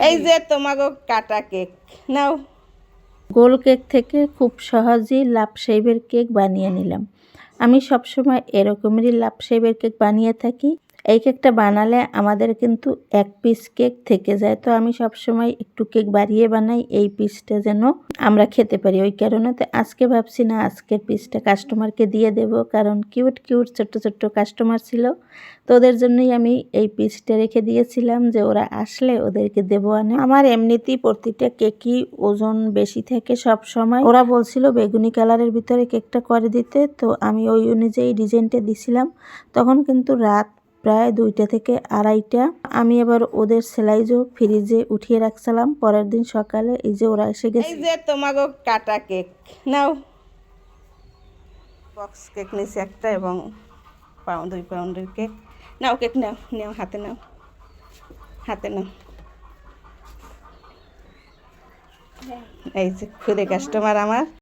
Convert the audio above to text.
এই যে তোমাগো কাটা কেক নাও। গোল কেক থেকে খুব সহজেই লাভ শেপের কেক বানিয়ে নিলাম। আমি সবসময় এরকমেরই লাভ শেপের কেক বানিয়ে থাকি। এই কেকটা বানালে আমাদের কিন্তু এক পিস কেক থেকে যায়, তো আমি সবসময় একটু কেক বাড়িয়ে বানাই এই পিসটা যেন আমরা খেতে পারি। ওই কারণে তো আজকে ভাবছি না আজকের পিসটা কাস্টমারকে দিয়ে দেব, কারণ কিউট কিউট ছোট্ট ছোট্ট কাস্টমার ছিল, তো ওদের জন্যই আমি এই পিসটা রেখে দিয়েছিলাম যে ওরা আসলে ওদেরকে দেবো। আনে আমার এমনিতেই প্রতিটা কেকই ওজন বেশি থাকে সব সময়। ওরা বলছিল বেগুনি কালারের ভিতরে কেকটা করে দিতে, তো আমি ওই অনুযায়ী ডিজাইনটা দিছিলাম। তখন কিন্তু রাত প্রায় 2টা থেকে 2:30টা। আমি এবার ওদের স্লাইজও ফ্রিজে উঠিয়ে রাখছিলাম। পরের দিন সকালে এই যে ওরা এসে গেছে। এই যে তোমাগো কাটা কেক নাও। বক্স কেক নিয়েছি একটা এবং 2 পাউন্ডের কেক। নাও কেক নাও, নাও হাতে নাও, হাতে নাও। এই যে খুদে কাস্টমার আমার।